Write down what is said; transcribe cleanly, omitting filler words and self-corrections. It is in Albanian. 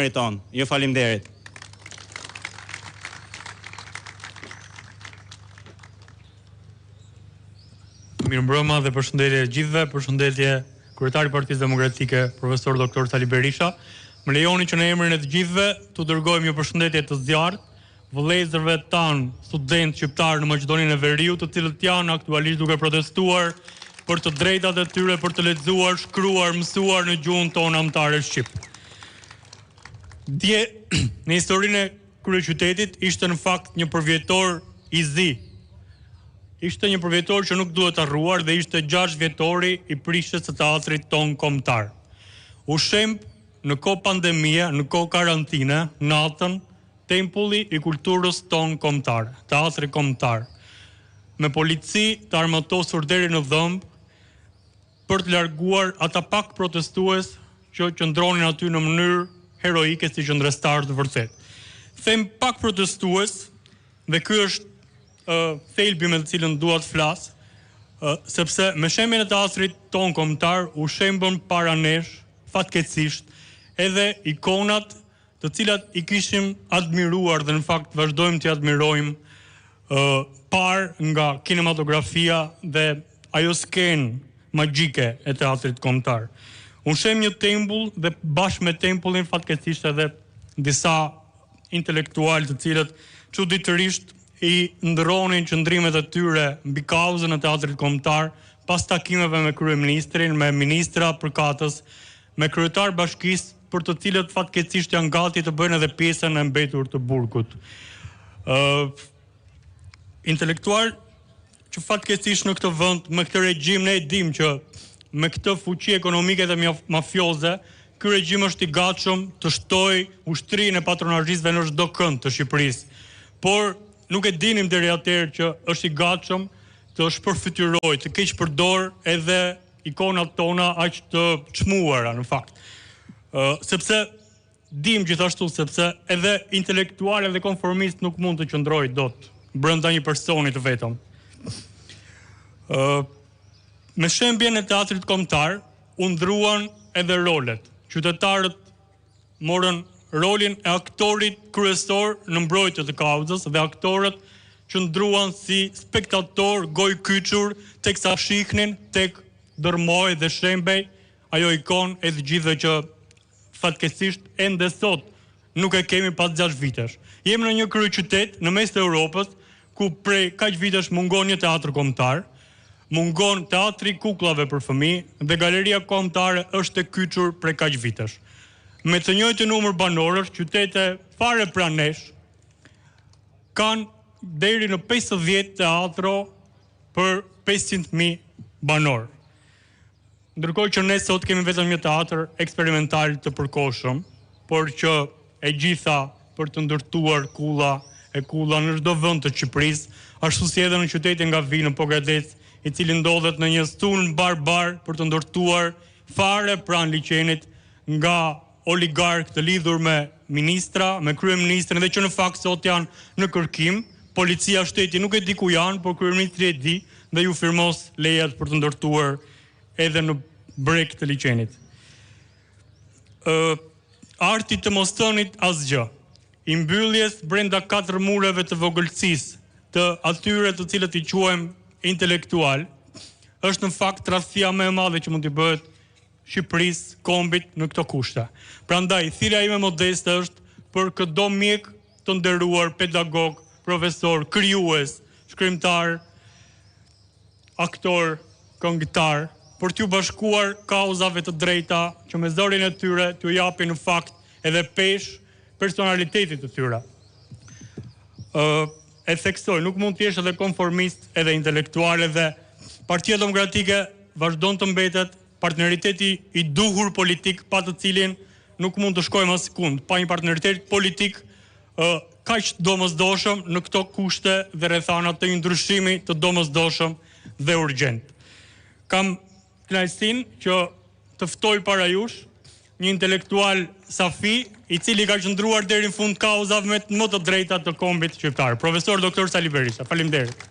ton. Ju faleminderit. Mirëmbrëma dhe përshëndetje gjithëve, përshëndetje kryetari i Partisë Demokratike, profesor Dr. Sali Berisha. Më lejoni që në emrin e të gjithëve t'u dërgojmë një përshëndetje të zjarrt vëllezërve tanë, studentë shqiptarë në Maqedoninë e Veriut, të cilët janë aktualisht duke protestuar për të drejtat e tyre për të lexuar, shkruar, mësuar në gjuhën tonë anëtare shqip. Dje në historinë e kryeqytetit ishte në fakt një përvjetor i zi. Ishte një përvjetor që nuk duhet harruar dhe ishte 6 vjetori i prishjes së teatrit ton kombëtar. U shemb në kohë pandemie, në kohë karantine, natën, tempulli i kulturës ton kombëtar, teatri kombëtar, me polici të armatosur deri në dhëmb për të larguar ata pak protestues që qëndronin aty në mënyrë heroike si qëndrestar të vërtet. Them pak protestues dhe ky është thelbi me të cilën dua të flas, sepse me shembjen e teatrit ton kombëtar u shembën para nesh fatkeqësisht edhe ikonat të cilat i kishim admiruar dhe në fakt vazhdojmë të admirojmë parë nga kinematografia dhe ajo skenë magjike e teatrit kombëtar. Unë shem një tempull dhe bashkë me tempullin fatkeqësisht edhe disa intelektualë të cilët çuditërisht i ndronin qëndrimet e tyre mbi kauzën e teatrit kombëtar pas takimeve me kryeministrin, me ministra përkatës, me kryetar bashkisë për të cilët fatkeqësisht janë gati të bëjnë edhe pjesën e mbetur të burgut. Intelektual që fatkeqësisht në këtë vend, me këtë regjim ne e dim që me këtë fuqi ekonomike dhe mafioze, ky regjim është i gatshëm të shtojë ushtrinë e patronazhistëve në çdo kënd të Shqipërisë. Por nuk e dinim deri atëherë që është i gatshëm të shpërfytyrojë, të keq përdor edhe ikonat tona aq të çmuara në fakt. Sepse dim gjithashtu sepse edhe intelektualë dhe konformist nuk mund të qëndrojë dot brenda një personi të vetëm. Me shembjen e teatrit kombëtar u ndruan edhe rolet. Qytetarët morën rolin e aktorit kryesor në mbrojtje të kauzës dhe aktorët që ndruan si spektator goj kyçur teksa shihnin tek dërmoi dhe shembej ajo ikon e të gjithëve që fatkeqësisht ende sot nuk e kemi pas 6 vitesh. Jemi në një kryeqytet në mes të Europës ku prej kaq vitesh mungon një teatr kombëtar, mungon teatri kukullave për fëmijë dhe galeria kombëtare është e kyçur prej kaq vitesh. Me të njëjtin numër banorësh, qytete fare pranë nesh kanë deri në 50 teatro për 500.000 banor. Ndërkohë që ne sot kemi vetëm një teatr eksperimental të përkohshëm, por që e gjitha për të ndërtuar kulla në çdo vend të Shqipërisë, ashtu si edhe në qytetin nga vi në Pogadec, i cili ndodhet në një sulm barbar për të ndërtuar fare pranë liçenit nga oligark të lidhur me ministra, me kryeministrin dhe që në fakt sot janë në kërkim. Policia shteti nuk e di ku janë, por kryeministri e di dhe ju firmos lejat për të ndërtuar edhe në breg të liçenit. Arti të mos thënit asgjë. I mbylljes brenda 4 mureve të vogëlësisë të atyre të cilët i quajmë intelektual, është në fakt tradhtia më e madhe që mund t'i bëhet Shqipërisë, kombit në këto kushte. Prandaj, thirrja ime modeste është për çdo mjek të nderuar, pedagog, profesor, krijues, shkrimtar, aktor, këngëtar, për t'ju bashkuar kauzave të drejta që me zërin e tyre t'ju japin në fakt edhe pesh personalitetit të tyre. E theksoj, nuk mund t'jesh edhe konformist edhe intelektual dhe Partia Demokratike vazhdon të mbetet partneriteti i duhur politik pa të cilin nuk mund të shkojmë askund, pa një partneritet politik kaq domosdoshëm në këto kushte dhe rrethana të një ndryshimi të domosdoshëm dhe urgjent. Kam kënaqësinë që të ftoj para jush një intelektual safi, i cili ka qëndruar deri në fund kauzave më të drejta të kombit shqiptar, profesor Dr. Sali Berisha. Faleminderit.